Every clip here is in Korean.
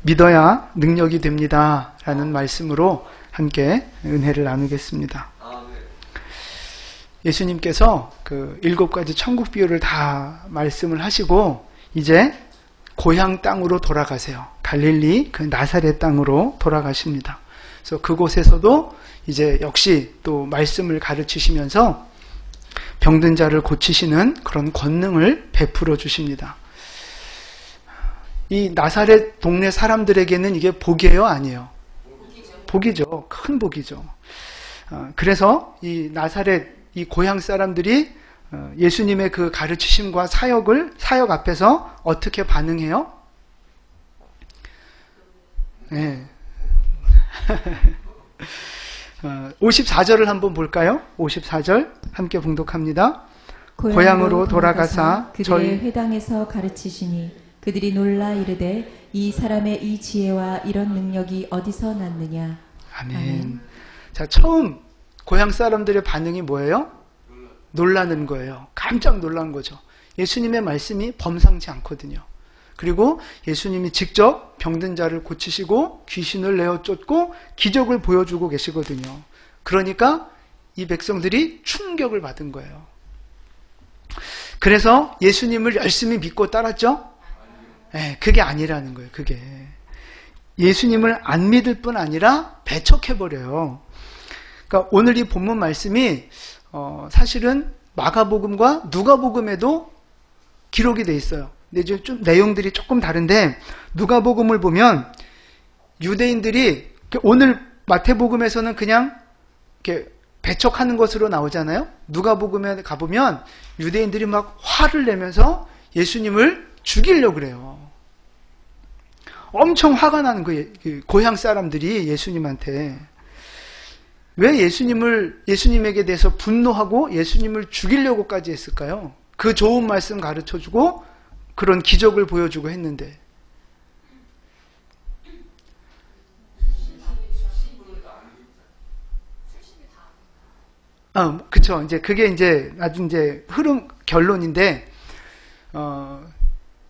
믿어야 능력이 됩니다 라는 말씀으로 함께 은혜를 나누겠습니다. 예수님께서 그 7가지 천국 비유를 다 말씀을 하시고 이제 고향 땅으로 돌아가세요. 갈릴리 그 나사렛 땅으로 돌아가십니다. 그래서 그곳에서도 이제 역시 또 말씀을 가르치시면서 병든 자를 고치시는 그런 권능을 베풀어 주십니다. 이 나사렛 동네 사람들에게는 이게 복이에요, 아니에요? 복이죠. 큰 복이죠. 그래서 이 나사렛 이 고향 사람들이 예수님의 그 가르치심과 사역 앞에서 어떻게 반응해요? 네. 54절을 한번 볼까요? 54절 함께 봉독합니다. 고향으로 돌아가사 그들의 회당에서 가르치시니 그들이 놀라 이르되 이 사람의 이 지혜와 이런 능력이 어디서 났느냐. 아멘. 자, 처음 고향 사람들의 반응이 뭐예요? 놀라는 거예요. 깜짝 놀란 거죠. 예수님의 말씀이 범상치 않거든요. 그리고 예수님이 직접 병든 자를 고치시고 귀신을 내어 쫓고 기적을 보여주고 계시거든요. 그러니까 이 백성들이 충격을 받은 거예요. 그래서 예수님을 열심히 믿고 따랐죠? 네, 그게 아니라는 거예요. 그게 예수님을 안 믿을 뿐 아니라 배척해버려요. 그러니까 오늘 이 본문 말씀이 사실은 마가복음과 누가복음에도 기록이 돼 있어요. 근데 이제 좀 내용들이 조금 다른데 누가복음을 보면 유대인들이 오늘 마태복음에서는 그냥 이렇게 배척하는 것으로 나오잖아요. 누가복음에 가보면 유대인들이 막 화를 내면서 예수님을 죽이려고 그래요. 엄청 화가 나는 거예요. 고향 사람들이 예수님한테. 왜 예수님에게 대해서 분노하고 예수님을 죽이려고까지 했을까요? 그 좋은 말씀 가르쳐주고 그런 기적을 보여주고 했는데. 그쵸. 이제 그게 이제 아주 이제 결론인데,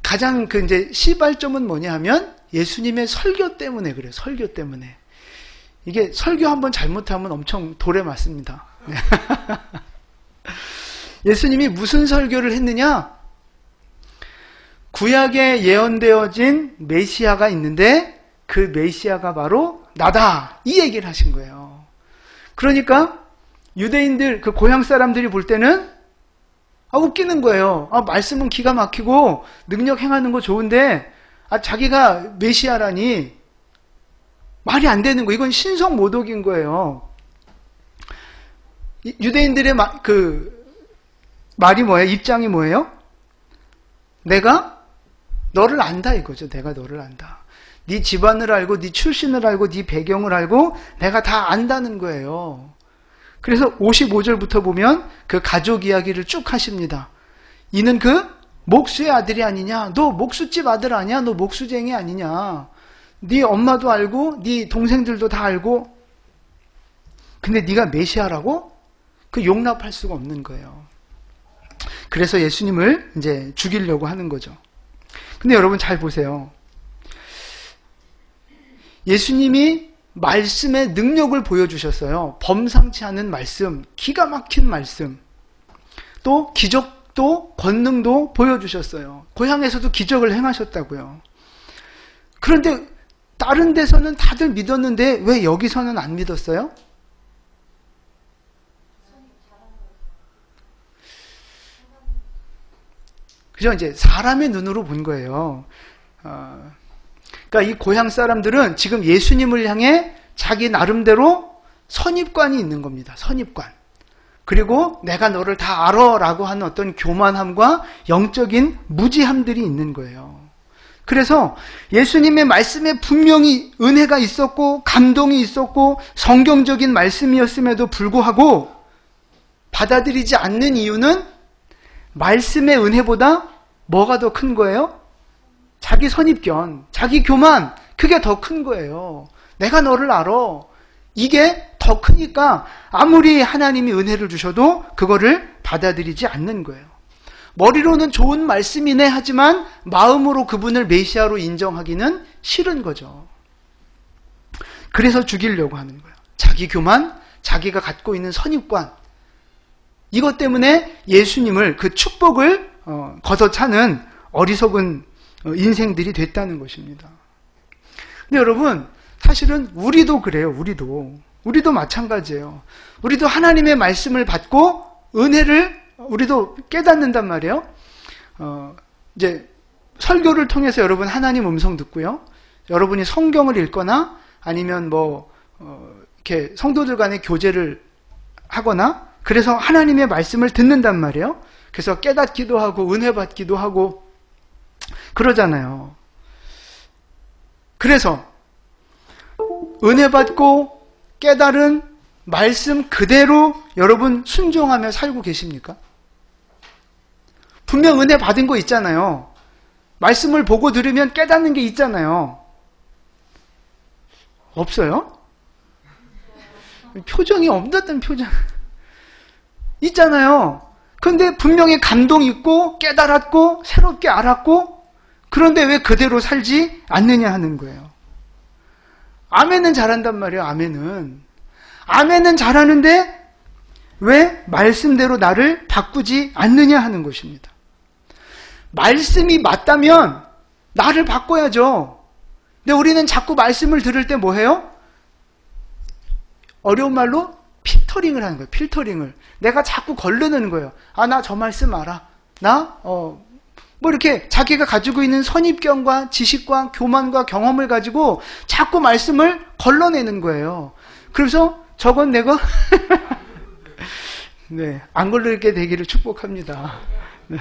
가장 이제 시발점은 뭐냐 하면 예수님의 설교 때문에 그래요. 설교 때문에. 이게 설교 한번 잘못하면 엄청 돌에 맞습니다. 예수님이 무슨 설교를 했느냐? 구약에 예언되어진 메시아가 있는데 그 메시아가 바로 나다. 이 얘기를 하신 거예요. 그러니까 유대인들, 그 고향 사람들이 볼 때는 웃기는 거예요. 말씀은 기가 막히고 능력 행하는 거 좋은데 자기가 메시아라니 말이 안 되는 거. 이건 신성모독인 거예요. 유대인들의 말이 뭐예요? 입장이 뭐예요? 내가 너를 안다 이거죠. 내가 너를 안다. 네 집안을 알고 네 출신을 알고 네 배경을 알고 내가 다 안다는 거예요. 그래서 55절부터 보면 그 가족 이야기를 쭉 하십니다. 이는 그 목수의 아들이 아니냐? 너 목수집 아들 아니야? 너 목수쟁이 아니냐? 네 엄마도 알고 네 동생들도 다 알고 근데 네가 메시아라고? 그 용납할 수가 없는 거예요. 그래서 예수님을 이제 죽이려고 하는 거죠. 근데 여러분 잘 보세요. 예수님이 말씀의 능력을 보여주셨어요. 범상치 않은 말씀, 기가 막힌 말씀, 또 기적도 권능도 보여주셨어요. 고향에서도 기적을 행하셨다고요. 그런데 다른 데서는 다들 믿었는데 왜 여기서는 안 믿었어요? 그죠? 이제 사람의 눈으로 본 거예요. 그러니까 이 고향 사람들은 지금 예수님을 향해 자기 나름대로 선입관이 있는 겁니다. 선입관. 그리고 내가 너를 다 알아 라고 하는 어떤 교만함과 영적인 무지함들이 있는 거예요. 그래서 예수님의 말씀에 분명히 은혜가 있었고 감동이 있었고 성경적인 말씀이었음에도 불구하고 받아들이지 않는 이유는 말씀의 은혜보다 뭐가 더 큰 거예요? 자기 선입견, 자기 교만, 그게 더 큰 거예요. 내가 너를 알아. 이게 더 크니까 아무리 하나님이 은혜를 주셔도 그거를 받아들이지 않는 거예요. 머리로는 좋은 말씀이네 하지만 마음으로 그분을 메시아로 인정하기는 싫은 거죠. 그래서 죽이려고 하는 거예요. 자기 교만, 자기가 갖고 있는 선입관, 이것 때문에 예수님을, 그 축복을 걷어차는 어리석은 인생들이 됐다는 것입니다. 근데 여러분, 사실은 우리도 그래요. 우리도 마찬가지예요. 우리도 하나님의 말씀을 받고 은혜를 우리도 깨닫는단 말이에요. 이제 설교를 통해서 여러분 하나님 음성 듣고요. 여러분이 성경을 읽거나 아니면 이렇게 성도들 간의 교제를 하거나 그래서 하나님의 말씀을 듣는단 말이에요. 그래서 깨닫기도 하고 은혜 받기도 하고 그러잖아요. 그래서 은혜 받고 깨달은 말씀 그대로 여러분 순종하며 살고 계십니까? 분명 은혜 받은 거 있잖아요. 말씀을 보고 들으면 깨닫는 게 있잖아요. 없어요? 표정이 없었던 표정 있잖아요. 그런데 분명히 감동 있고 깨달았고 새롭게 알았고 그런데 왜 그대로 살지 않느냐 하는 거예요. 아멘은 잘한단 말이에요. 아멘은 잘하는데 왜 말씀대로 나를 바꾸지 않느냐 하는 것입니다. 말씀이 맞다면 나를 바꿔야죠. 근데 우리는 자꾸 말씀을 들을 때 뭐 해요? 어려운 말로 필터링을 하는 거예요. 필터링을. 내가 자꾸 걸러내는 거예요. 나 저 말씀 알아. 이렇게 자기가 가지고 있는 선입견과 지식과 교만과 경험을 가지고 자꾸 말씀을 걸러내는 거예요. 그래서 저건 내가 네, 안 걸리게 되기를 축복합니다. 네.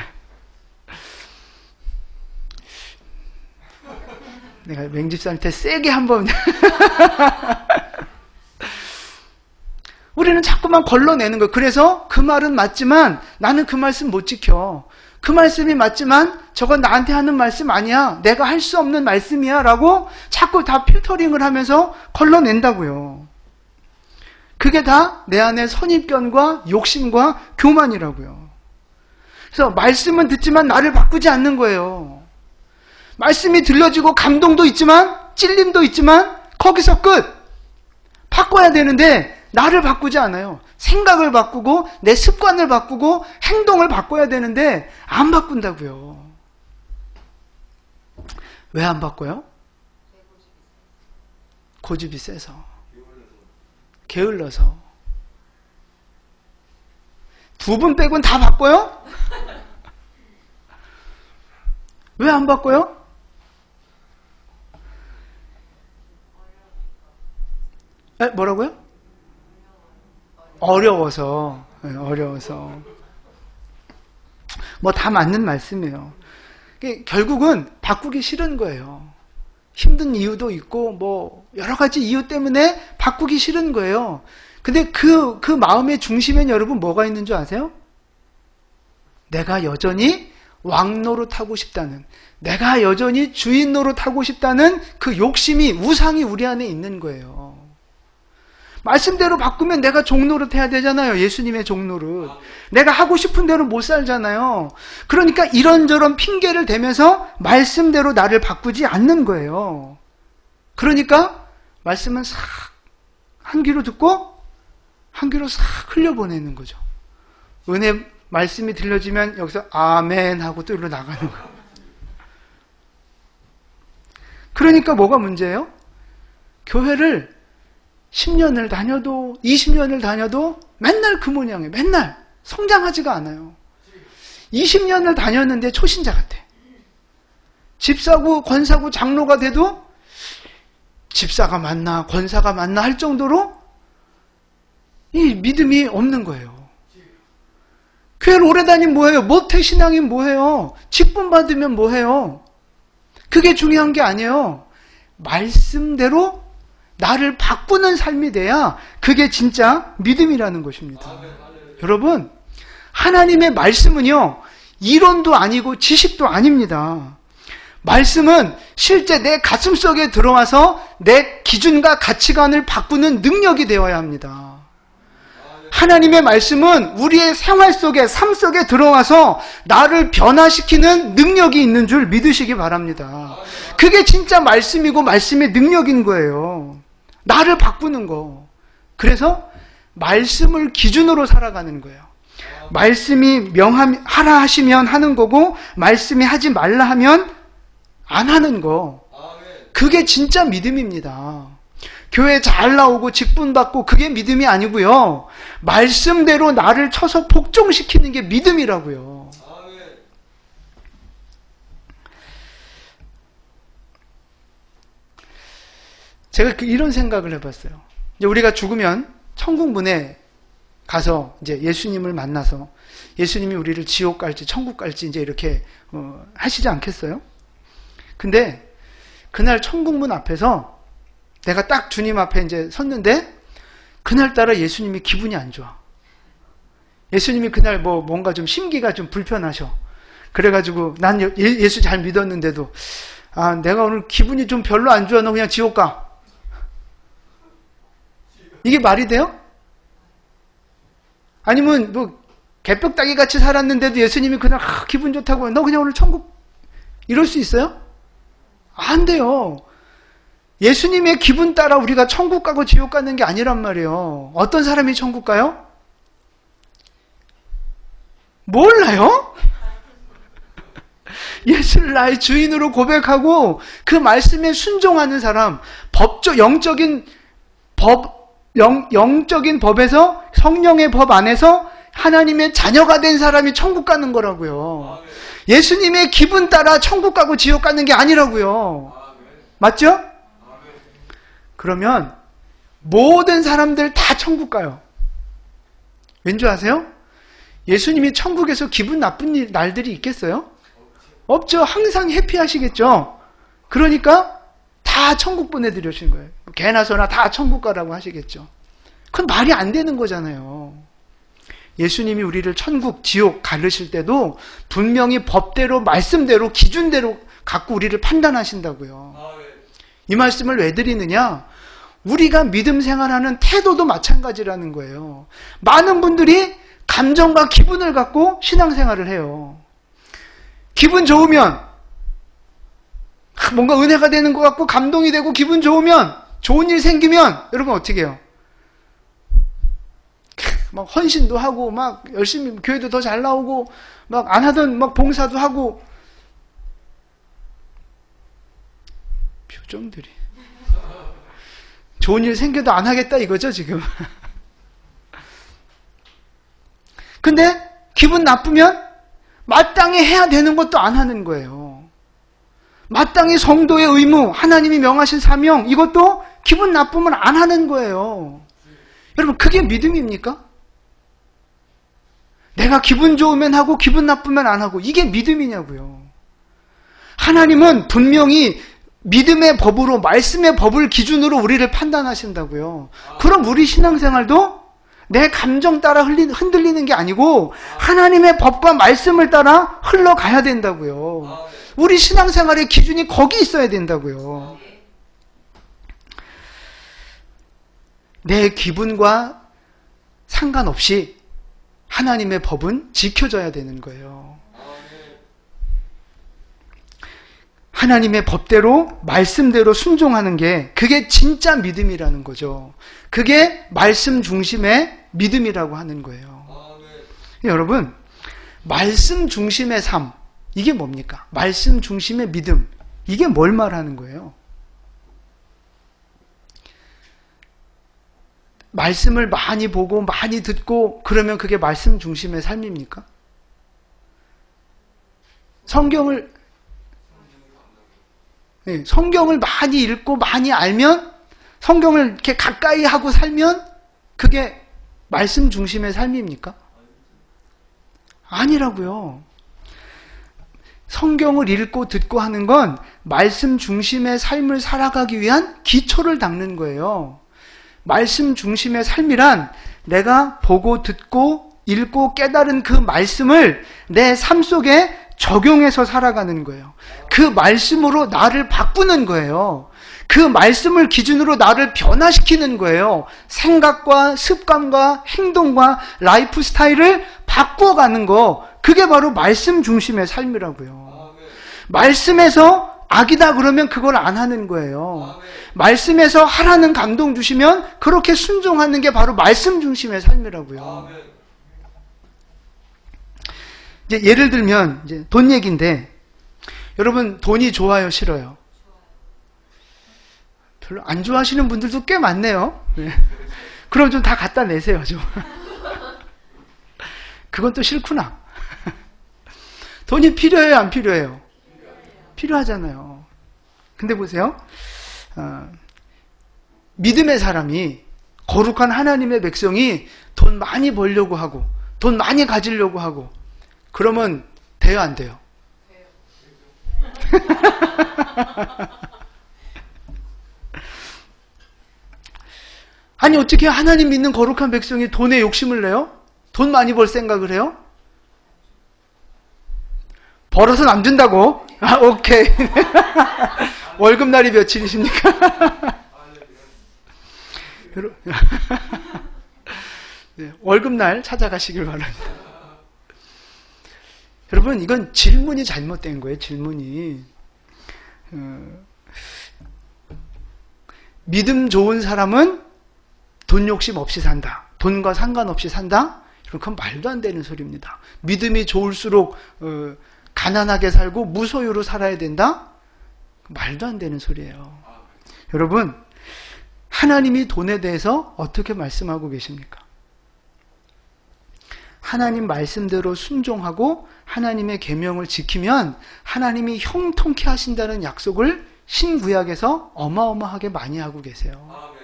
내가 맹집사한테 세게 한번 우리는 자꾸만 걸러내는 거예요. 그래서 그 말은 맞지만 나는 그 말씀 못 지켜. 그 말씀이 맞지만 저건 나한테 하는 말씀 아니야. 내가 할 수 없는 말씀이야 라고 자꾸 다 필터링을 하면서 걸러낸다고요. 그게 다 내 안의 선입견과 욕심과 교만이라고요. 그래서 말씀은 듣지만 나를 바꾸지 않는 거예요. 말씀이 들려지고 감동도 있지만 찔림도 있지만 거기서 끝. 바꿔야 되는데 나를 바꾸지 않아요. 생각을 바꾸고 내 습관을 바꾸고 행동을 바꿔야 되는데 안 바꾼다고요. 왜 안 바꿔요? 고집이 세서. 게을러서. 두 분 빼고는 다 바꿔요? 왜 안 바꿔요? 뭐라고요? 어려워서. 다 맞는 말씀이에요. 결국은 바꾸기 싫은 거예요. 힘든 이유도 있고 여러 가지 이유 때문에 바꾸기 싫은 거예요. 근데 그 마음의 중심엔 여러분 뭐가 있는 줄 아세요? 내가 여전히 왕 노릇하고 싶다는, 내가 여전히 주인 노릇하고 싶다는 그 욕심이, 우상이 우리 안에 있는 거예요. 말씀대로 바꾸면 내가 종노릇 해야 되잖아요. 예수님의 종노릇. 내가 하고 싶은 대로 못 살잖아요. 그러니까 이런저런 핑계를 대면서 말씀대로 나를 바꾸지 않는 거예요. 그러니까 말씀은 싹 한 귀로 듣고 한 귀로 싹 흘려보내는 거죠. 은혜 말씀이 들려지면 여기서 아멘 하고 또 일로 나가는 거예요. 그러니까 뭐가 문제예요? 교회를 10년을 다녀도 20년을 다녀도 맨날 그 모양이에요. 맨날 성장하지가 않아요. 20년을 다녔는데 초신자 같아. 집사고 권사고 장로가 돼도 집사가 맞나 권사가 맞나 할 정도로 이 믿음이 없는 거예요. 교회를 오래 다니면 뭐해요? 모태신앙이 뭐해요? 직분 받으면 뭐해요? 그게 중요한 게 아니에요. 말씀대로 나를 바꾸는 삶이 돼야 그게 진짜 믿음이라는 것입니다. 여러분, 하나님의 말씀은요, 이론도 아니고 지식도 아닙니다. 말씀은 실제 내 가슴속에 들어와서 내 기준과 가치관을 바꾸는 능력이 되어야 합니다. 하나님의 말씀은 우리의 생활 속에, 삶 속에 들어와서 나를 변화시키는 능력이 있는 줄 믿으시기 바랍니다. 그게 진짜 말씀이고 말씀의 능력인 거예요. 나를 바꾸는 거. 그래서 말씀을 기준으로 살아가는 거예요. 말씀이 하라 하시면 하는 거고, 말씀이 하지 말라 하면 안 하는 거. 그게 진짜 믿음입니다. 교회 잘 나오고 직분 받고 그게 믿음이 아니고요. 말씀대로 나를 쳐서 복종시키는 게 믿음이라고요. 제가 이런 생각을 해봤어요. 이제 우리가 죽으면 천국문에 가서 이제 예수님을 만나서 예수님이 우리를 지옥 갈지 천국 갈지 이제 이렇게 하시지 않겠어요? 근데 그날 천국문 앞에서 내가 딱 주님 앞에 이제 섰는데 그날따라 예수님이 기분이 안 좋아. 예수님이 그날 뭔가 좀 심기가 좀 불편하셔. 그래가지고 난 예수 잘 믿었는데도 내가 오늘 기분이 좀 별로 안 좋아. 너 그냥 지옥 가. 이게 말이 돼요? 아니면 개벽다기 같이 살았는데도 예수님이 그날 기분 좋다고 너 그냥 오늘 천국 이럴 수 있어요? 안 돼요. 예수님의 기분 따라 우리가 천국 가고 지옥 가는 게 아니란 말이에요. 어떤 사람이 천국 가요? 몰라요? 예수를 나의 주인으로 고백하고 그 말씀에 순종하는 사람, 영적인 법에서, 성령의 법 안에서 하나님의 자녀가 된 사람이 천국 가는 거라고요. 예수님의 기분 따라 천국 가고 지옥 가는 게 아니라고요. 맞죠? 그러면 모든 사람들 다 천국 가요. 왠지 아세요? 예수님이 천국에서 기분 나쁜 날들이 있겠어요? 없죠. 항상 해피하시겠죠. 그러니까 다 천국 보내드리신 거예요. 개나 소나 다 천국 가라고 하시겠죠. 그건 말이 안 되는 거잖아요. 예수님이 우리를 천국, 지옥 가르실 때도 분명히 법대로, 말씀대로, 기준대로 갖고 우리를 판단하신다고요. 이 말씀을 왜 드리느냐? 우리가 믿음 생활하는 태도도 마찬가지라는 거예요. 많은 분들이 감정과 기분을 갖고 신앙생활을 해요. 기분 좋으면 뭔가 은혜가 되는 것 같고 감동이 되고 기분 좋으면 좋은 일 생기면 여러분 어떻게 해요? 막 헌신도 하고 막 열심히 교회도 더 잘 나오고 막 안 하던 막 봉사도 하고 표정들이 좋은 일 생겨도 안 하겠다 이거죠 지금. 근데 기분 나쁘면 마땅히 해야 되는 것도 안 하는 거예요. 마땅히 성도의 의무, 하나님이 명하신 사명, 이것도 기분 나쁘면 안 하는 거예요. 여러분 그게 믿음입니까? 내가 기분 좋으면 하고 기분 나쁘면 안 하고 이게 믿음이냐고요. 하나님은 분명히 믿음의 법으로, 말씀의 법을 기준으로 우리를 판단하신다고요. 그럼 우리 신앙생활도 내 감정 따라 흔들리는 게 아니고 하나님의 법과 말씀을 따라 흘러가야 된다고요. 우리 신앙생활의 기준이 거기 있어야 된다고요. 내 기분과 상관없이 하나님의 법은 지켜져야 되는 거예요. 하나님의 법대로, 말씀대로 순종하는 게 그게 진짜 믿음이라는 거죠. 그게 말씀 중심의 믿음이라고 하는 거예요. 여러분, 말씀 중심의 삶, 이게 뭡니까? 말씀 중심의 믿음, 이게 뭘 말하는 거예요? 말씀을 많이 보고 많이 듣고 그러면 그게 말씀 중심의 삶입니까? 성경을 많이 읽고 많이 알면, 성경을 이렇게 가까이 하고 살면 그게 말씀 중심의 삶입니까? 아니라고요. 성경을 읽고 듣고 하는 건 말씀 중심의 삶을 살아가기 위한 기초를 닦는 거예요. 말씀 중심의 삶이란 내가 보고 듣고 읽고 깨달은 그 말씀을 내 삶 속에 적용해서 살아가는 거예요. 그 말씀으로 나를 바꾸는 거예요. 그 그 말씀을 기준으로 나를 변화시키는 거예요. 생각과 습관과 행동과 라이프 스타일을 바꾸어가는 거, 그게 바로 말씀 중심의 삶이라고요. 말씀에서 악이다 그러면 그걸 안 하는 거예요. 말씀에서 하라는 감동 주시면 그렇게 순종하는 게 바로 말씀 중심의 삶이라고요. 이제 예를 들면 이제 돈 얘기인데, 여러분 돈이 좋아요, 싫어요? 별로 안 좋아하시는 분들도 꽤 많네요. 네. 그럼 좀 다 갖다 내세요, 좀. 그건 또 싫구나. 돈이 필요해요, 안 필요해요? 필요하잖아요. 근데 보세요. 믿음의 사람이, 거룩한 하나님의 백성이 돈 많이 벌려고 하고 돈 많이 가지려고 하고 그러면 돼요, 안 돼요? 아니 어떻게 하나님 믿는 거룩한 백성이 돈에 욕심을 내요? 돈 많이 벌 생각을 해요? 벌어서는 안 준다고? 아, 오케이. 월급날이 며칠이십니까? 네, 월급날 찾아가시길 바랍니다. 여러분, 이건 질문이 잘못된 거예요, 질문이. 믿음 좋은 사람은 돈 욕심 없이 산다. 돈과 상관없이 산다? 그건 말도 안 되는 소리입니다. 믿음이 좋을수록 가난하게 살고 무소유로 살아야 된다? 말도 안 되는 소리예요. 여러분, 하나님이 돈에 대해서 어떻게 말씀하고 계십니까? 하나님 말씀대로 순종하고 하나님의 계명을 지키면 하나님이 형통케 하신다는 약속을 신구약에서 어마어마하게 많이 하고 계세요.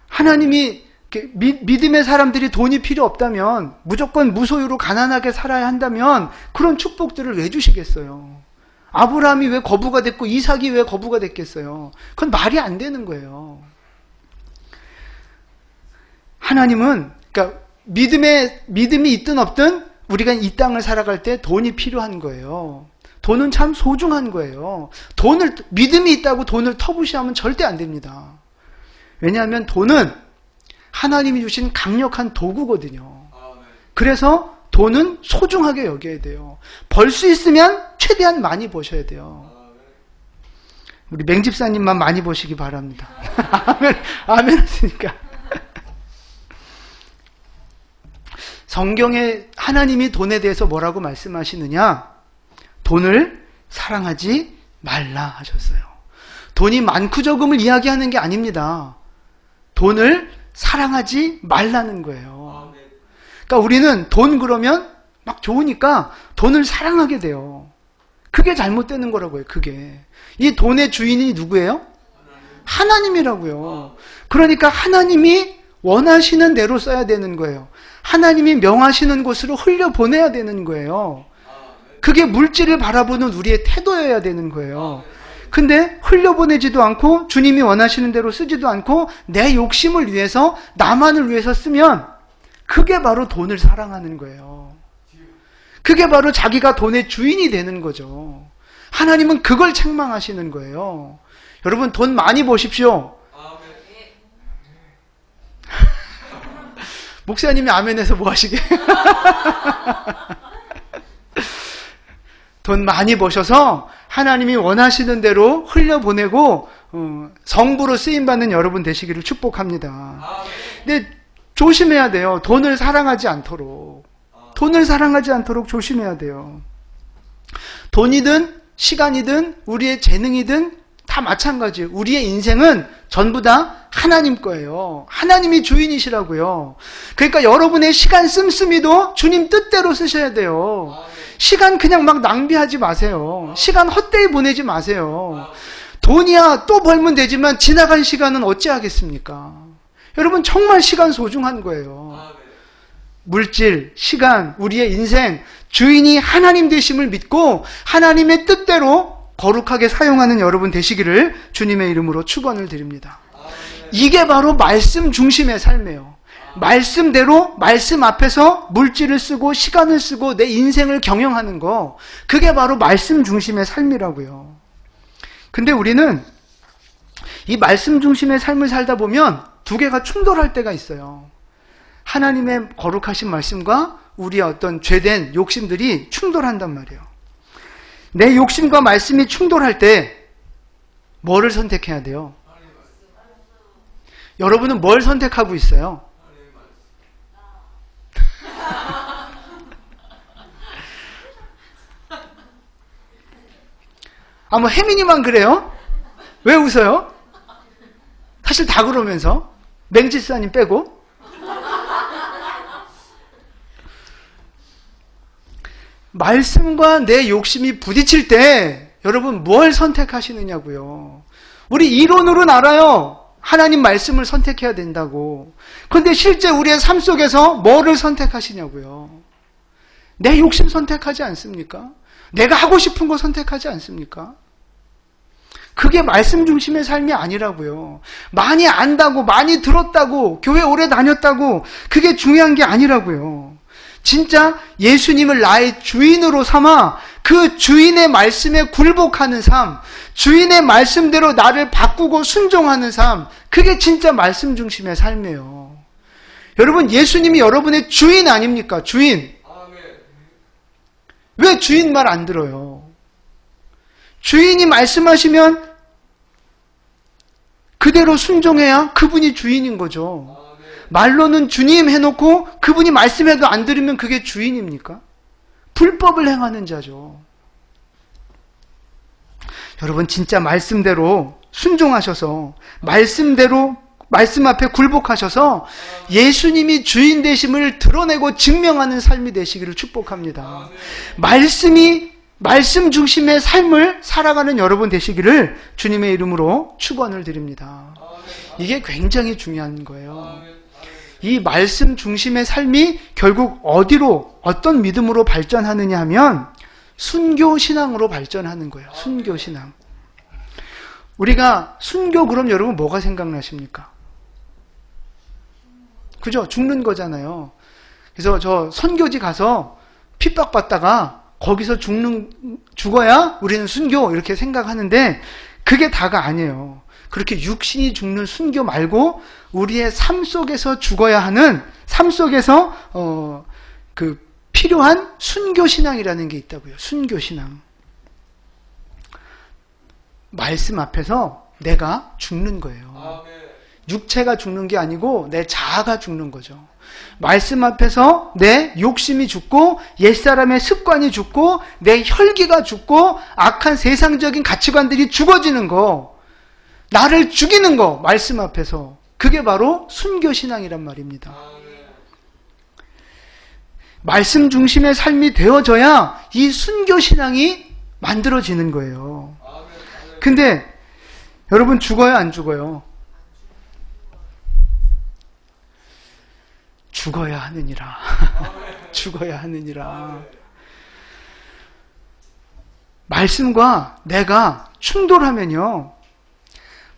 하나님이 믿음의 사람들이 돈이 필요 없다면, 무조건 무소유로 가난하게 살아야 한다면 그런 축복들을 왜 주시겠어요? 아브라함이 왜 거부가 됐고 이삭이 왜 거부가 됐겠어요? 그건 말이 안 되는 거예요. 하나님은, 그러니까 믿음이 있든 없든 우리가 이 땅을 살아갈 때 돈이 필요한 거예요. 돈은 참 소중한 거예요. 믿음이 있다고 돈을 터부시하면 절대 안 됩니다. 왜냐하면 돈은 하나님이 주신 강력한 도구거든요. 그래서 돈은 소중하게 여겨야 돼요. 벌 수 있으면 최대한 많이 버셔야 돼요. 우리 맹집사님만 많이 버시기 바랍니다. 아멘 하시니까. 성경에 하나님이 돈에 대해서 뭐라고 말씀하시느냐? 돈을 사랑하지 말라 하셨어요. 돈이 많고 적음을 이야기하는 게 아닙니다. 돈을 사랑하지 말라는 거예요. 그러니까 우리는 돈 그러면 막 좋으니까 돈을 사랑하게 돼요. 그게 잘못되는 거라고요, 그게. 이 돈의 주인이 누구예요? 하나님이라고요. 그러니까 하나님이 원하시는 대로 써야 되는 거예요. 하나님이 명하시는 곳으로 흘려보내야 되는 거예요. 그게 물질을 바라보는 우리의 태도여야 되는 거예요. 근데 흘려보내지도 않고 주님이 원하시는 대로 쓰지도 않고 내 욕심을 위해서, 나만을 위해서 쓰면 그게 바로 돈을 사랑하는 거예요. 그게 바로 자기가 돈의 주인이 되는 거죠. 하나님은 그걸 책망하시는 거예요. 여러분, 돈 많이 버십시오. 목사님이 아멘해서 뭐 하시게? 돈 많이 버셔서 하나님이 원하시는 대로 흘려보내고 성부로 쓰임받는 여러분 되시기를 축복합니다. 근데 조심해야 돼요. 돈을 사랑하지 않도록. 돈을 사랑하지 않도록 조심해야 돼요. 돈이든 시간이든 우리의 재능이든 다 마찬가지예요. 우리의 인생은 전부 다 하나님 거예요. 하나님이 주인이시라고요. 그러니까 여러분의 시간 씀씀이도 주님 뜻대로 쓰셔야 돼요. 시간 그냥 막 낭비하지 마세요. 시간 헛되이 보내지 마세요. 돈이야 또 벌면 되지만 지나간 시간은 어찌하겠습니까? 여러분, 정말 시간 소중한 거예요. 물질, 시간, 우리의 인생, 주인이 하나님 되심을 믿고 하나님의 뜻대로 거룩하게 사용하는 여러분 되시기를 주님의 이름으로 축원을 드립니다. 이게 바로 말씀 중심의 삶이에요. 말씀대로 말씀 앞에서 물질을 쓰고 시간을 쓰고 내 인생을 경영하는 거, 그게 바로 말씀 중심의 삶이라고요. 근데 우리는 이 말씀 중심의 삶을 살다 보면 두 개가 충돌할 때가 있어요. 하나님의 거룩하신 말씀과 우리의 어떤 죄된 욕심들이 충돌한단 말이에요. 내 욕심과 말씀이 충돌할 때 뭐를 선택해야 돼요? 여러분은 뭘 선택하고 있어요? 뭐 혜민이만 그래요? 왜 웃어요? 사실 다 그러면서 맹지사님 빼고. 말씀과 내 욕심이 부딪힐 때 여러분 뭘 선택하시느냐고요. 우리 이론으로는 알아요. 하나님 말씀을 선택해야 된다고. 그런데 실제 우리의 삶 속에서 뭐를 선택하시냐고요. 내 욕심 선택하지 않습니까? 내가 하고 싶은 거 선택하지 않습니까? 그게 말씀 중심의 삶이 아니라고요. 많이 안다고, 많이 들었다고, 교회 오래 다녔다고, 그게 중요한 게 아니라고요. 진짜 예수님을 나의 주인으로 삼아 그 주인의 말씀에 굴복하는 삶, 주인의 말씀대로 나를 바꾸고 순종하는 삶, 그게 진짜 말씀 중심의 삶이에요. 여러분, 예수님이 여러분의 주인 아닙니까? 주인. 왜 주인 말 안 들어요? 주인이 말씀하시면 그대로 순종해야 그분이 주인인 거죠. 말로는 주님 해놓고 그분이 말씀해도 안 들으면 그게 주인입니까? 불법을 행하는 자죠. 여러분 진짜 말씀대로 순종하셔서 말씀대로 말씀 앞에 굴복하셔서 예수님이 주인 되심을 드러내고 증명하는 삶이 되시기를 축복합니다. 말씀 중심의 삶을 살아가는 여러분 되시기를 주님의 이름으로 축원을 드립니다. 이게 굉장히 중요한 거예요. 이 말씀 중심의 삶이 결국 어디로, 어떤 믿음으로 발전하느냐 하면 순교신앙으로 발전하는 거예요. 순교신앙. 우리가 순교 그럼 여러분 뭐가 생각나십니까? 그죠? 죽는 거잖아요. 그래서 저 선교지 가서 핍박받다가 거기서 죽어야 우리는 순교 이렇게 생각하는데 그게 다가 아니에요. 그렇게 육신이 죽는 순교 말고 우리의 삶 속에서 죽어야 하는 삶 속에서 그 필요한 순교신앙이라는 게 있다고요. 순교신앙. 말씀 앞에서 내가 죽는 거예요. 육체가 죽는 게 아니고 내 자아가 죽는 거죠. 말씀 앞에서 내 욕심이 죽고 옛사람의 습관이 죽고 내 혈기가 죽고 악한 세상적인 가치관들이 죽어지는 거, 나를 죽이는 거, 말씀 앞에서. 그게 바로 순교신앙이란 말입니다. 말씀 중심의 삶이 되어져야 이 순교신앙이 만들어지는 거예요. 근데 여러분 죽어요, 안 죽어요? 죽어야 하느니라. 죽어야 하느니라. 말씀과 내가 충돌하면요,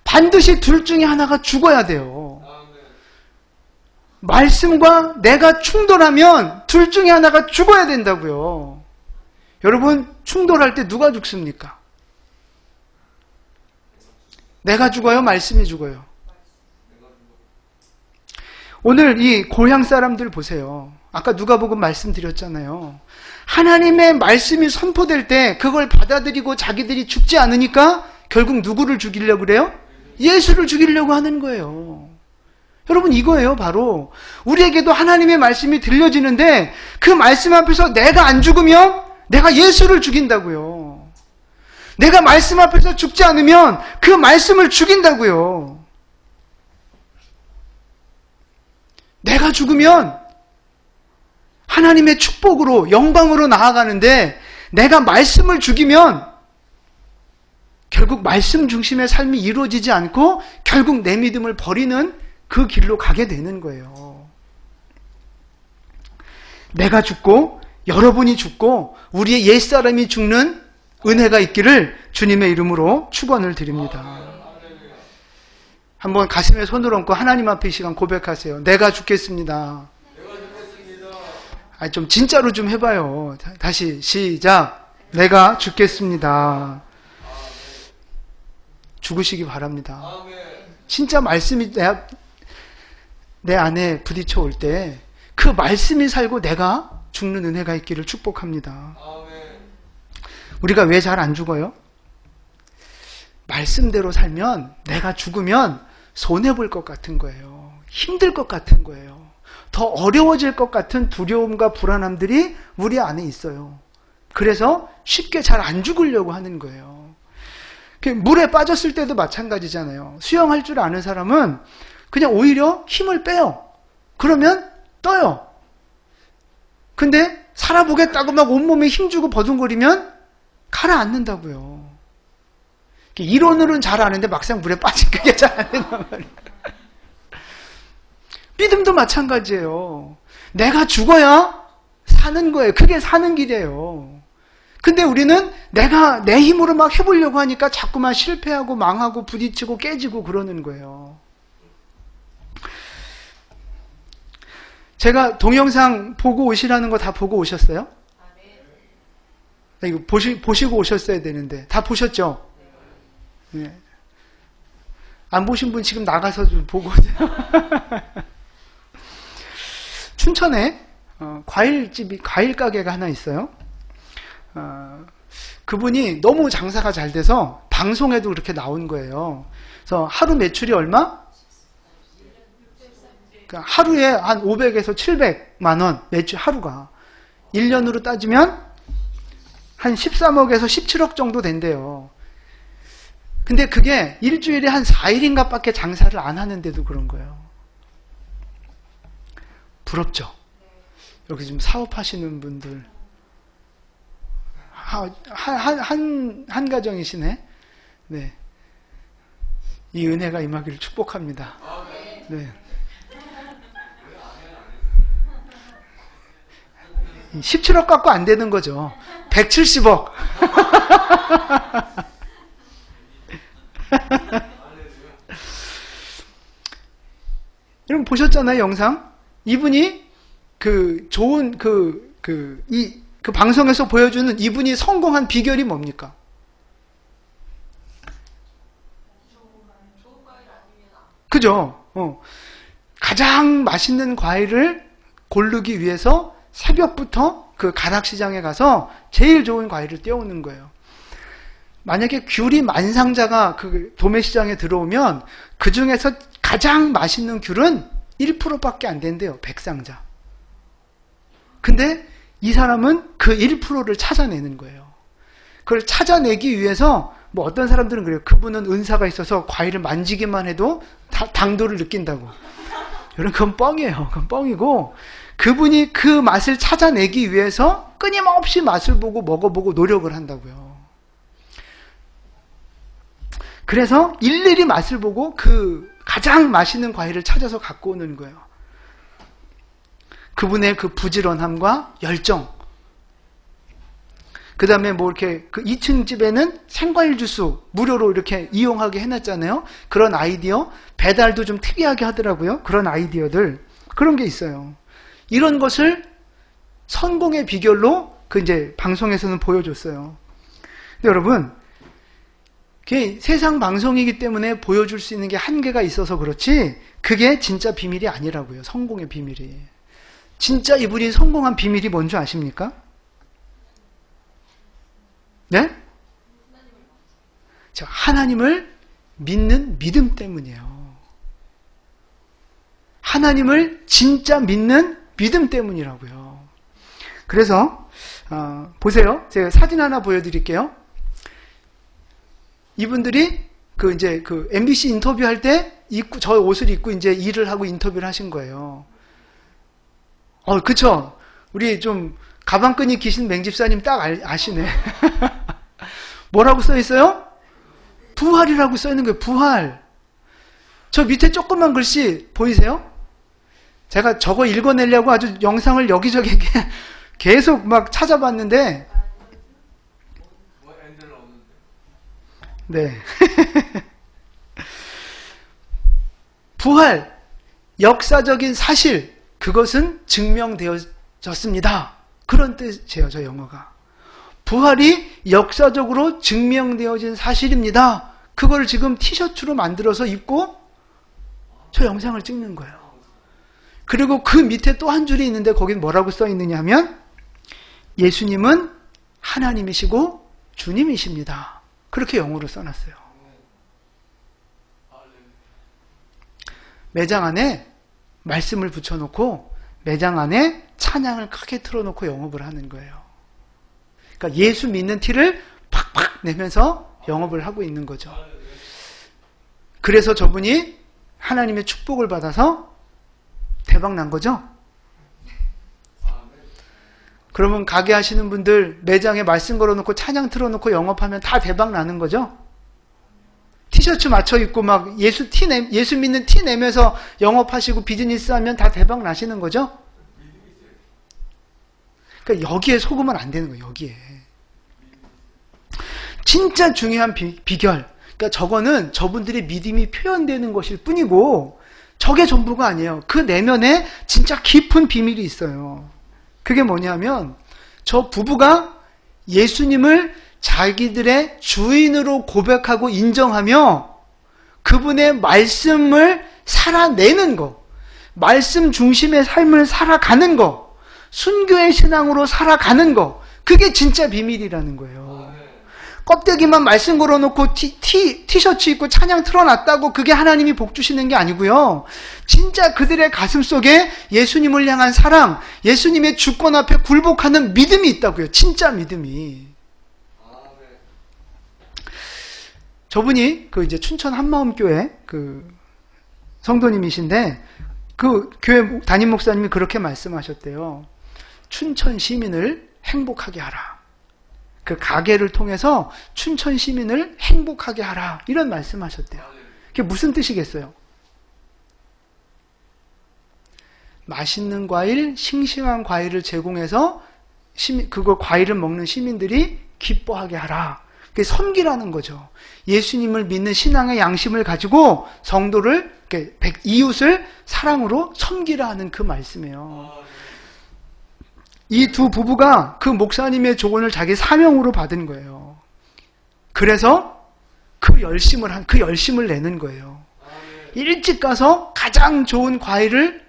반드시 둘 중에 하나가 죽어야 돼요. 말씀과 내가 충돌하면 둘 중에 하나가 죽어야 된다고요. 여러분, 충돌할 때 누가 죽습니까? 내가 죽어요? 말씀이 죽어요? 오늘 이 고향 사람들 보세요. 아까 누가복음 말씀드렸잖아요. 하나님의 말씀이 선포될 때 그걸 받아들이고 자기들이 죽지 않으니까 결국 누구를 죽이려고 그래요? 예수를 죽이려고 하는 거예요. 여러분, 이거예요. 바로 우리에게도 하나님의 말씀이 들려지는데 그 말씀 앞에서 내가 안 죽으면 내가 예수를 죽인다고요. 내가 말씀 앞에서 죽지 않으면 그 말씀을 죽인다고요. 내가 죽으면 하나님의 축복으로 영광으로 나아가는데 내가 말씀을 죽이면 결국 말씀 중심의 삶이 이루어지지 않고 결국 내 믿음을 버리는 그 길로 가게 되는 거예요. 내가 죽고 여러분이 죽고 우리의 옛사람이 죽는 은혜가 있기를 주님의 이름으로 축원을 드립니다. 한번 가슴에 손을 얹고 하나님 앞에 이 시간 고백하세요. 내가 죽겠습니다. 좀 진짜로 좀 해봐요. 다시 시작. 내가 죽겠습니다. 죽으시기 바랍니다. 진짜 말씀이 내 안에 부딪혀 올 때 그 말씀이 살고 내가 죽는 은혜가 있기를 축복합니다. 우리가 왜 잘 안 죽어요? 말씀대로 살면 내가 죽으면 손해볼 것 같은 거예요. 힘들 것 같은 거예요. 더 어려워질 것 같은 두려움과 불안함들이 우리 안에 있어요. 그래서 쉽게 잘 안 죽으려고 하는 거예요. 물에 빠졌을 때도 마찬가지잖아요. 수영할 줄 아는 사람은 그냥 오히려 힘을 빼요. 그러면 떠요. 근데 살아보겠다고 막 온몸에 힘주고 버둥거리면 가라앉는다고요. 이론으로는 잘 아는데 막상 물에 빠진 그게 잘 안 된단 말이에요. 믿음도 마찬가지예요. 내가 죽어야 사는 거예요. 그게 사는 길이에요. 근데 우리는 내가 내 힘으로 막 해보려고 하니까 자꾸만 실패하고 망하고 부딪히고 깨지고 그러는 거예요. 제가 동영상 보고 오시라는 거 다 보고 오셨어요? 이거 보시고 오셨어야 되는데 다 보셨죠? 네. 안 보신 분 지금 나가서 좀 보고 오세요. 춘천에 과일 가게가 하나 있어요. 그분이 너무 장사가 잘 돼서 방송에도 그렇게 나온 거예요. 그래서 하루 매출이 얼마? 그러니까 하루에 한 500에서 700만 원 매출 하루가 1년으로 따지면 한 13억에서 17억 정도 된대요. 근데 그게 일주일에 한 4일인가 밖에 장사를 안 하는데도 그런 거예요. 부럽죠? 여기 지금 사업하시는 분들 한 가정이시네. 네. 이 은혜가 임하기를 축복합니다. 네. 17억 갖고 안 되는 거죠. 170억. 여러분 보셨잖아요, 영상? 이분이 좋은 방송에서 보여주는 이분이 성공한 비결이 뭡니까? 그죠? 가장 맛있는 과일을 고르기 위해서 새벽부터 그 가락시장에 가서 제일 좋은 과일을 떼어오는 거예요. 만약에 귤이 만상자가 그 도매시장에 들어오면 그 중에서 가장 맛있는 귤은 1%밖에 안 된대요. 백상자. 근데 이 사람은 그 1%를 찾아내는 거예요. 그걸 찾아내기 위해서 뭐 어떤 사람들은 그래요. 그분은 은사가 있어서 과일을 만지기만 해도 당도를 느낀다고. 여러분 그건 뻥이에요. 그건 뻥이고 그분이 그 맛을 찾아내기 위해서 끊임없이 맛을 보고 먹어보고 노력을 한다고요. 그래서 일일이 맛을 보고 그 가장 맛있는 과일을 찾아서 갖고 오는 거예요. 그분의 그 부지런함과 열정. 그 다음에 뭐 이렇게 그 2층 집에는 생과일 주스 무료로 이렇게 이용하게 해놨잖아요. 그런 아이디어, 배달도 좀 특이하게 하더라고요. 그런 아이디어들. 그런 게 있어요. 이런 것을 성공의 비결로 이제 방송에서는 보여줬어요. 근데 여러분, 그게 세상 방송이기 때문에 보여줄 수 있는 게 한계가 있어서 그렇지, 그게 진짜 비밀이 아니라고요. 성공의 비밀이. 진짜 이분이 성공한 비밀이 뭔지 아십니까? 네? 하나님을 믿는 믿음 때문이에요. 하나님을 진짜 믿는 믿음 때문이라고요. 그래서 보세요. 제가 사진 하나 보여드릴게요. 이분들이 이제 MBC 인터뷰할 때 저 옷을 입고 이제 일을 하고 인터뷰를 하신 거예요. 그쵸? 우리 좀 가방끈이 기신 맹집사님 딱 아시네. 뭐라고 써 있어요? 부활이라고 써 있는 거예요. 부활. 저 밑에 조그만 글씨 보이세요? 제가 저거 읽어내려고 아주 영상을 여기저기 계속 막 찾아봤는데, 네. 부활, 역사적인 사실, 그것은 증명되어졌습니다. 그런 뜻이에요, 저 영어가. 부활이 역사적으로 증명되어진 사실입니다. 그걸 지금 티셔츠로 만들어서 입고 저 영상을 찍는 거예요. 그리고 그 밑에 또 한 줄이 있는데 거긴 뭐라고 써 있느냐 하면 예수님은 하나님이시고 주님이십니다. 그렇게 영어로 써놨어요. 매장 안에 말씀을 붙여놓고 매장 안에 찬양을 크게 틀어놓고 영업을 하는 거예요. 그러니까 예수 믿는 티를 팍팍 내면서 영업을 하고 있는 거죠. 그래서 저분이 하나님의 축복을 받아서 대박 난 거죠? 그러면 가게 하시는 분들 매장에 말씀 걸어놓고 찬양 틀어놓고 영업하면 다 대박 나는 거죠? 티셔츠 맞춰 입고 막 예수 믿는 티 내면서 영업하시고 비즈니스 하면 다 대박 나시는 거죠? 그러니까 여기에 속으면 안 되는 거예요, 여기에. 진짜 중요한 비결. 그러니까 저거는 저분들의 믿음이 표현되는 것일 뿐이고 저게 전부가 아니에요. 그 내면에 진짜 깊은 비밀이 있어요. 그게 뭐냐면 저 부부가 예수님을 자기들의 주인으로 고백하고 인정하며 그분의 말씀을 살아내는 거, 말씀 중심의 삶을 살아가는 거, 순교의 신앙으로 살아가는 거, 그게 진짜 비밀이라는 거예요. 껍데기만 말씀 걸어놓고 티셔츠 입고 찬양 틀어놨다고 그게 하나님이 복 주시는 게 아니고요. 진짜 그들의 가슴 속에 예수님을 향한 사랑, 예수님의 주권 앞에 굴복하는 믿음이 있다고요. 진짜 믿음이. 저분이 이제 춘천 한마음교회 성도님이신데 그 교회 담임 목사님이 그렇게 말씀하셨대요. 춘천 시민을 행복하게 하라. 그 가게를 통해서 춘천 시민을 행복하게 하라. 이런 말씀하셨대요. 그게 무슨 뜻이겠어요? 맛있는 과일, 싱싱한 과일을 제공해서 그거 과일을 먹는 시민들이 기뻐하게 하라. 그게 섬기라는 거죠. 예수님을 믿는 신앙의 양심을 가지고 성도를, 이웃을 사랑으로 섬기라 하는 그 말씀이에요. 이 두 부부가 그 목사님의 조언을 자기 사명으로 받은 거예요. 그래서 그 열심을 내는 거예요. 일찍 가서 가장 좋은 과일을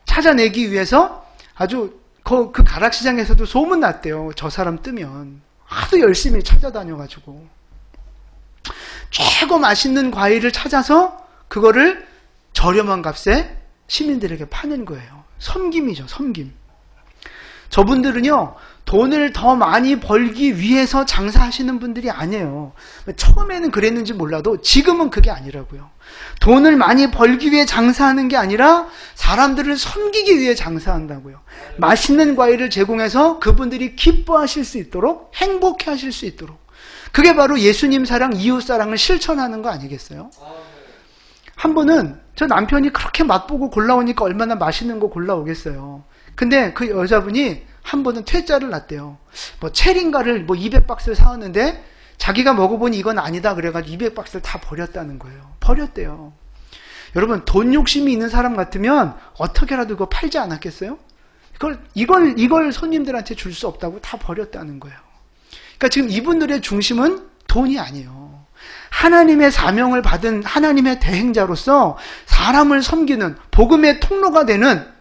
찾아내기 위해서 아주 그 가락시장에서도 소문났대요. 저 사람 뜨면. 하도 열심히 찾아다녀가지고. 최고 맛있는 과일을 찾아서 그거를 저렴한 값에 시민들에게 파는 거예요. 섬김이죠, 섬김. 저분들은요, 돈을 더 많이 벌기 위해서 장사하시는 분들이 아니에요. 처음에는 그랬는지 몰라도 지금은 그게 아니라고요. 돈을 많이 벌기 위해 장사하는 게 아니라 사람들을 섬기기 위해 장사한다고요. 맛있는 과일을 제공해서 그분들이 기뻐하실 수 있도록, 행복해 하실 수 있도록. 그게 바로 예수님 사랑, 이웃 사랑을 실천하는 거 아니겠어요? 한 번은 저 남편이 그렇게 맛보고 골라오니까 얼마나 맛있는 거 골라오겠어요. 근데 그 여자분이 한 번은 퇴짜를 놨대요. 체린가를 200박스를 사왔는데 자기가 먹어보니 이건 아니다 그래가지고 200박스를 다 버렸다는 거예요. 버렸대요. 여러분, 돈 욕심이 있는 사람 같으면 어떻게라도 그거 팔지 않았겠어요? 이걸 손님들한테 줄 수 없다고 다 버렸다는 거예요. 그러니까 지금 이분들의 중심은 돈이 아니에요. 하나님의 사명을 받은 하나님의 대행자로서 사람을 섬기는 복음의 통로가 되는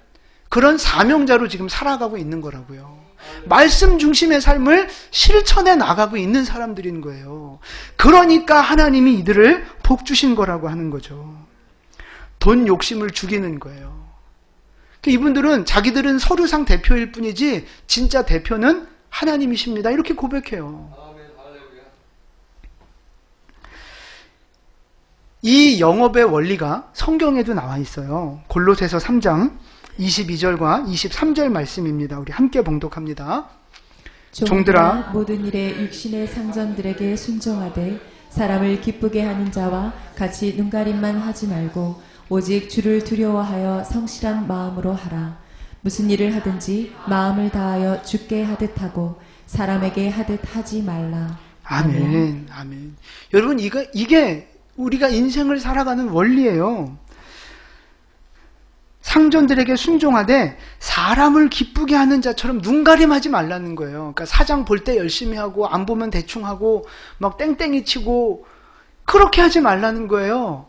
그런 사명자로 지금 살아가고 있는 거라고요. 말씀 중심의 삶을 실천해 나가고 있는 사람들인 거예요. 그러니까 하나님이 이들을 복 주신 거라고 하는 거죠. 돈 욕심을 죽이는 거예요. 이분들은 자기들은 서류상 대표일 뿐이지 진짜 대표는 하나님이십니다. 이렇게 고백해요. 이 영업의 원리가 성경에도 나와 있어요. 골로새서 3장 22절과 23절 말씀입니다. 우리 함께 봉독합니다. 종들아, 모든 일에 육신의 상전들에게 순종하되 사람을 기쁘게 하는 자와 같이 눈가림만 하지 말고 오직 주를 두려워하여 성실한 마음으로 하라. 무슨 일을 하든지 마음을 다하여 주께 하듯 하고 사람에게 하듯 하지 말라. 아멘. 아멘. 여러분, 이게 우리가 인생을 살아가는 원리예요. 상전들에게 순종하되 사람을 기쁘게 하는 자처럼 눈가림하지 말라는 거예요. 그러니까 사장 볼 때 열심히 하고 안 보면 대충 하고 막 땡땡이 치고 그렇게 하지 말라는 거예요.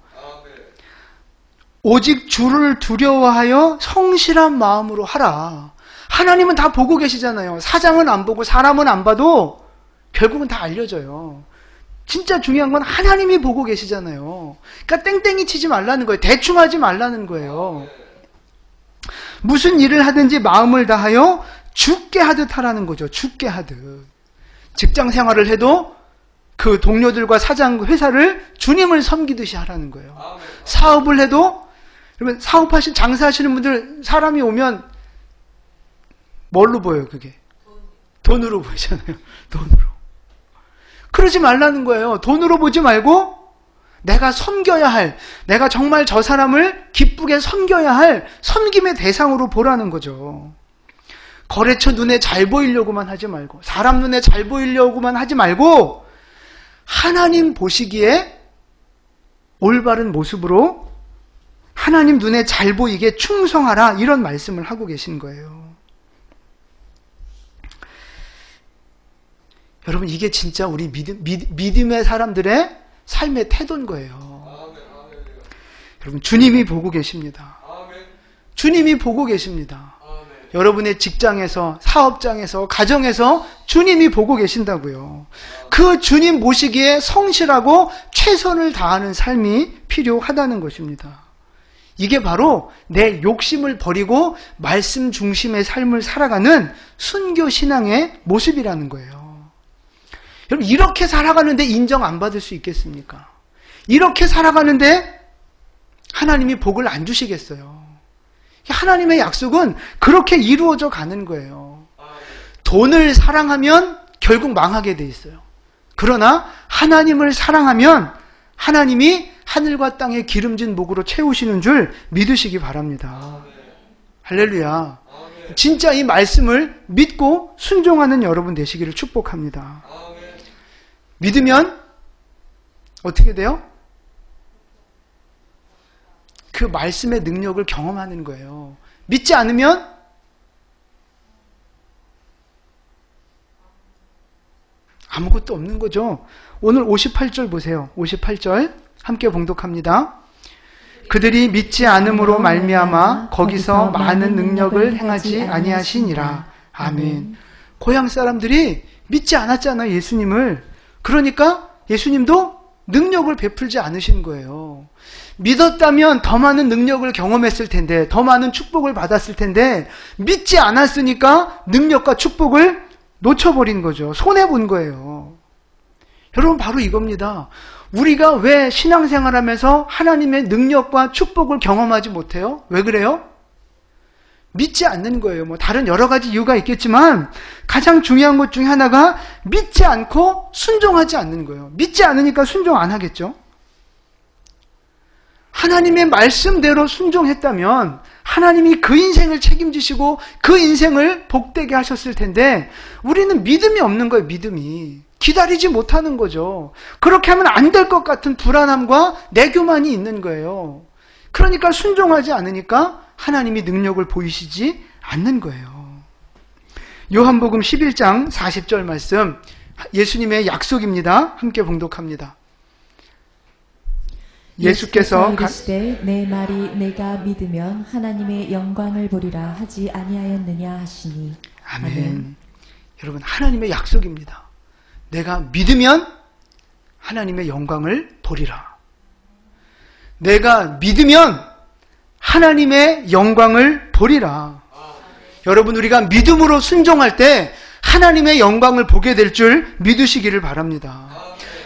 오직 주를 두려워하여 성실한 마음으로 하라. 하나님은 다 보고 계시잖아요. 사장은 안 보고 사람은 안 봐도 결국은 다 알려져요. 진짜 중요한 건 하나님이 보고 계시잖아요. 그러니까 땡땡이 치지 말라는 거예요. 대충 하지 말라는 거예요. 무슨 일을 하든지 마음을 다하여 죽게 하듯 하라는 거죠. 죽게 하듯. 직장 생활을 해도 그 동료들과 사장 회사를 주님을 섬기듯이 하라는 거예요. 사업을 해도, 여러분 장사하시는 분들 사람이 오면 뭘로 보여요, 그게? 돈으로 보이잖아요. 돈으로. 그러지 말라는 거예요. 돈으로 보지 말고 내가 섬겨야 할, 내가 정말 저 사람을 기쁘게 섬겨야 할 섬김의 대상으로 보라는 거죠. 거래처 눈에 잘 보이려고만 하지 말고, 사람 눈에 잘 보이려고만 하지 말고, 하나님 보시기에 올바른 모습으로 하나님 눈에 잘 보이게 충성하라, 이런 말씀을 하고 계신 거예요. 여러분, 이게 진짜 우리 믿음의 사람들의 삶의 태도인 거예요. 여러분, 주님이 보고 계십니다. 주님이 보고 계십니다. 여러분의 직장에서, 사업장에서, 가정에서 주님이 보고 계신다고요. 그 주님 모시기에 성실하고 최선을 다하는 삶이 필요하다는 것입니다. 이게 바로 내 욕심을 버리고 말씀 중심의 삶을 살아가는 순교 신앙의 모습이라는 거예요. 여러분, 이렇게 살아가는데 인정 안 받을 수 있겠습니까? 이렇게 살아가는데 하나님이 복을 안 주시겠어요? 하나님의 약속은 그렇게 이루어져 가는 거예요. 돈을 사랑하면 결국 망하게 돼 있어요. 그러나 하나님을 사랑하면 하나님이 하늘과 땅의 기름진 목으로 채우시는 줄 믿으시기 바랍니다. 할렐루야. 진짜 이 말씀을 믿고 순종하는 여러분 되시기를 축복합니다. 믿으면 어떻게 돼요? 그 말씀의 능력을 경험하는 거예요. 믿지 않으면 아무것도 없는 거죠. 오늘 58절 보세요. 58절 함께 봉독합니다. 그들이 믿지 않음으로 말미암아 거기서 많은 능력을 행하지 아니하시니라. 아멘. 고향 사람들이 믿지 않았잖아요, 예수님을. 그러니까 예수님도 능력을 베풀지 않으신 거예요. 믿었다면 더 많은 능력을 경험했을 텐데, 더 많은 축복을 받았을 텐데, 믿지 않았으니까 능력과 축복을 놓쳐버린 거죠. 손해본 거예요. 여러분, 바로 이겁니다. 우리가 왜 신앙생활하면서 하나님의 능력과 축복을 경험하지 못해요? 왜 그래요? 믿지 않는 거예요. 뭐 다른 여러 가지 이유가 있겠지만 가장 중요한 것 중에 하나가 믿지 않고 순종하지 않는 거예요. 믿지 않으니까 순종 안 하겠죠. 하나님의 말씀대로 순종했다면 하나님이 그 인생을 책임지시고 그 인생을 복되게 하셨을 텐데 우리는 믿음이 없는 거예요. 믿음이. 기다리지 못하는 거죠. 그렇게 하면 안 될 것 같은 불안함과 내교만이 있는 거예요. 그러니까 순종하지 않으니까 하나님이 능력을 보이시지 않는 거예요. 요한복음 11장 40절 말씀, 예수님의 약속입니다. 함께 봉독합니다. 예수께서 이르시되 내 말이 내가 믿으면 하나님의 영광을 보리라 하지 아니하였느냐 하시니. 아멘. 아멘. 여러분, 하나님의 약속입니다. 내가 믿으면 하나님의 영광을 보리라. 내가 믿으면 하나님의 영광을 보리라. 여러분, 우리가 믿음으로 순종할 때 하나님의 영광을 보게 될 줄 믿으시기를 바랍니다.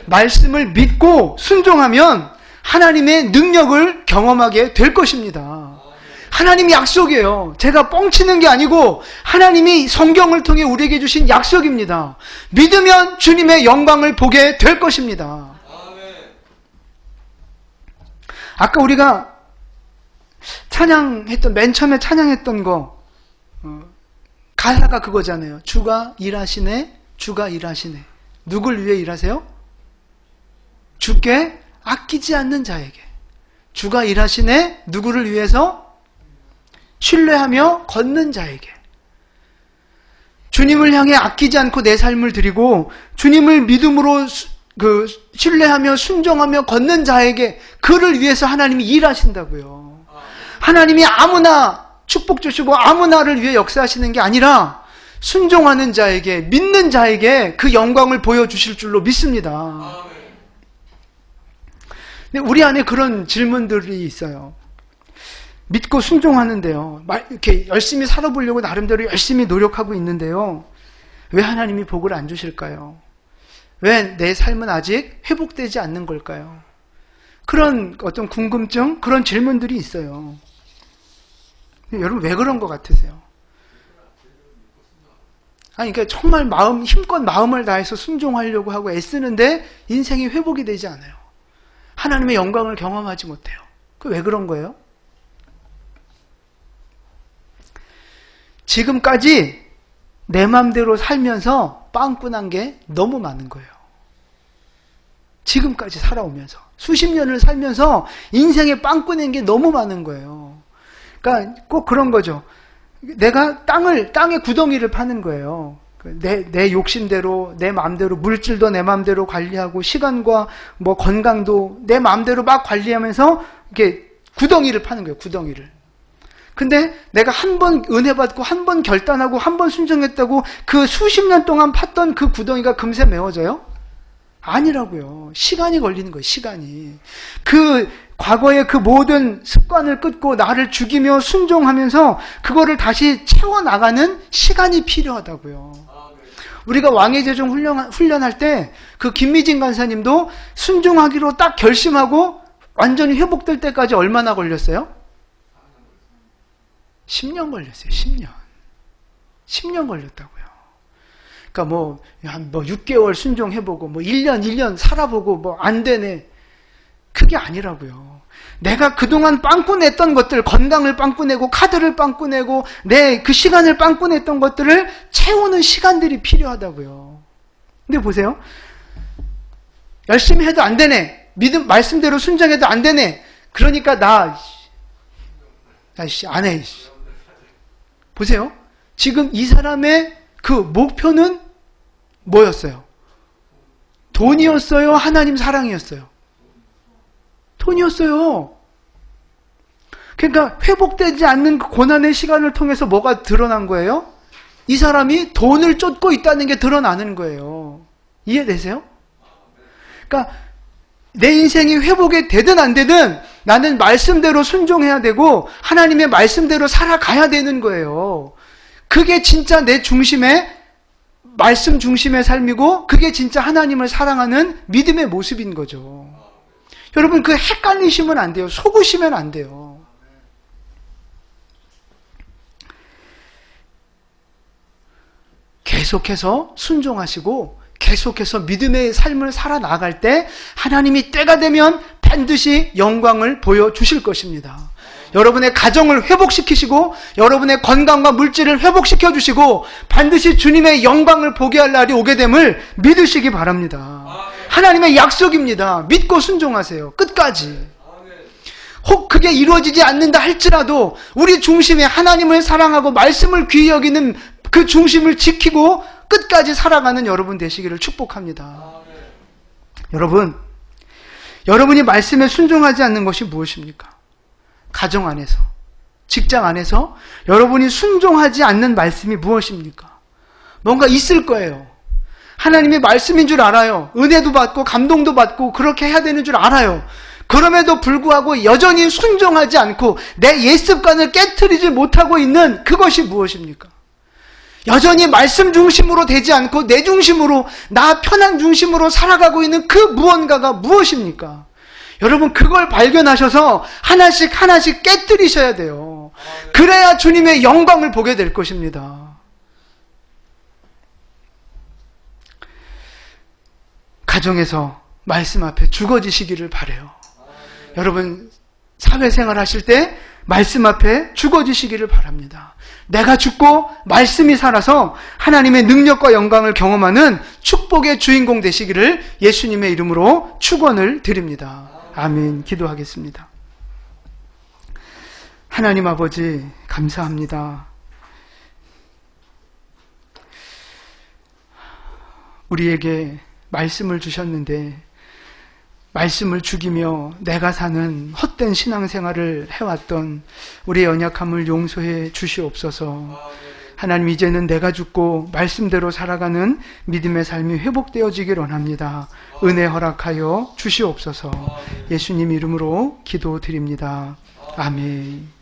말씀을 믿고 순종하면 하나님의 능력을 경험하게 될 것입니다. 하나님이 약속이에요. 제가 뻥치는 게 아니고 하나님이 성경을 통해 우리에게 주신 약속입니다. 믿으면 주님의 영광을 보게 될 것입니다. 아까 우리가 찬양했던, 맨 처음에 찬양했던 거, 가사가 그거잖아요. 주가 일하시네, 주가 일하시네. 누굴 위해 일하세요? 주께 아끼지 않는 자에게. 주가 일하시네, 누구를 위해서? 신뢰하며 걷는 자에게. 주님을 향해 아끼지 않고 내 삶을 드리고 주님을 믿음으로 신뢰하며 순종하며 걷는 자에게 그를 위해서 하나님이 일하신다고요. 하나님이 아무나 축복 주시고 아무나를 위해 역사하시는 게 아니라 순종하는 자에게, 믿는 자에게 그 영광을 보여주실 줄로 믿습니다. 근데 우리 안에 그런 질문들이 있어요. 믿고 순종하는데요. 이렇게 열심히 살아보려고 나름대로 열심히 노력하고 있는데요. 왜 하나님이 복을 안 주실까요? 왜 내 삶은 아직 회복되지 않는 걸까요? 그런 어떤 궁금증, 그런 질문들이 있어요. 여러분 왜 그런 것 같으세요? 아니, 그러니까 정말 힘껏 마음을 다해서 순종하려고 하고 애쓰는데 인생이 회복이 되지 않아요. 하나님의 영광을 경험하지 못해요. 왜 그런 거예요? 지금까지 내 맘대로 살면서 빵꾸난 게 너무 많은 거예요. 지금까지 살아오면서 수십 년을 살면서 인생에 빵꾸낸 게 너무 많은 거예요. 그러니까 꼭 그런 거죠. 내가 땅의 구덩이를 파는 거예요. 내 욕심대로, 내 마음대로, 물질도 내 마음대로 관리하고, 시간과 건강도 내 마음대로 막 관리하면서, 이렇게 구덩이를 파는 거예요, 구덩이를. 근데 내가 한 번 은혜 받고, 한 번 결단하고, 한 번 순종했다고 그 수십 년 동안 팠던 그 구덩이가 금세 메워져요? 아니라고요. 시간이 걸리는 거예요, 시간이. 과거의 그 모든 습관을 끊고 나를 죽이며 순종하면서 그거를 다시 채워나가는 시간이 필요하다고요. 우리가 왕의 제종 훈련할 때 그 김미진 간사님도 순종하기로 딱 결심하고 완전히 회복될 때까지 얼마나 걸렸어요? 10년 걸렸어요. 10년. 10년 걸렸다고요. 그러니까 한 6개월 순종해보고 1년 살아보고 안 되네. 그게 아니라고요. 내가 그동안 빵꾸냈던 것들, 건강을 빵꾸내고 카드를 빵꾸내고 내 그 시간을 빵꾸냈던 것들을 채우는 시간들이 필요하다고요. 근데 보세요. 열심히 해도 안 되네. 말씀대로 순종해도 안 되네. 그러니까 안 해. 보세요. 지금 이 사람의 그 목표는 뭐였어요? 돈이었어요? 하나님 사랑이었어요? 돈이었어요. 그러니까 회복되지 않는 그 고난의 시간을 통해서 뭐가 드러난 거예요? 이 사람이 돈을 쫓고 있다는 게 드러나는 거예요. 이해되세요? 그러니까 내 인생이 회복이 되든 안 되든 나는 말씀대로 순종해야 되고 하나님의 말씀대로 살아가야 되는 거예요. 그게 진짜 내 중심의 말씀 중심의 삶이고 그게 진짜 하나님을 사랑하는 믿음의 모습인 거죠. 여러분 헷갈리시면 안 돼요. 속으시면 안 돼요. 계속해서 순종하시고 계속해서 믿음의 삶을 살아나갈 때 하나님이 때가 되면 반드시 영광을 보여주실 것입니다. 여러분의 가정을 회복시키시고 여러분의 건강과 물질을 회복시켜 주시고 반드시 주님의 영광을 보게 할 날이 오게 됨을 믿으시기 바랍니다. 하나님의 약속입니다. 믿고 순종하세요. 끝까지. 혹 그게 이루어지지 않는다 할지라도 우리 중심에 하나님을 사랑하고 말씀을 귀히 여기는 그 중심을 지키고 끝까지 살아가는 여러분 되시기를 축복합니다. 여러분이 말씀에 순종하지 않는 것이 무엇입니까? 가정 안에서, 직장 안에서 여러분이 순종하지 않는 말씀이 무엇입니까? 뭔가 있을 거예요. 하나님의 말씀인 줄 알아요. 은혜도 받고 감동도 받고 그렇게 해야 되는 줄 알아요. 그럼에도 불구하고 여전히 순종하지 않고 내 옛 습관을 깨트리지 못하고 있는 그것이 무엇입니까? 여전히 말씀 중심으로 되지 않고 내 중심으로, 나 편한 중심으로 살아가고 있는 그 무언가가 무엇입니까? 여러분 그걸 발견하셔서 하나씩 깨뜨리셔야 돼요. 그래야 주님의 영광을 보게 될 것입니다. 가정에서 말씀 앞에 죽어지시기를 바라요. 여러분 사회생활 하실 때 말씀 앞에 죽어지시기를 바랍니다. 내가 죽고 말씀이 살아서 하나님의 능력과 영광을 경험하는 축복의 주인공 되시기를 예수님의 이름으로 축원을 드립니다. 아멘. 기도하겠습니다. 하나님 아버지 감사합니다. 우리에게 말씀을 주셨는데 말씀을 죽이며 내가 사는 헛된 신앙생활을 해왔던 우리의 연약함을 용서해 주시옵소서. 하나님, 이제는 내가 죽고 말씀대로 살아가는 믿음의 삶이 회복되어지길 원합니다. 은혜 허락하여 주시옵소서. 예수님 이름으로 기도드립니다. 아멘.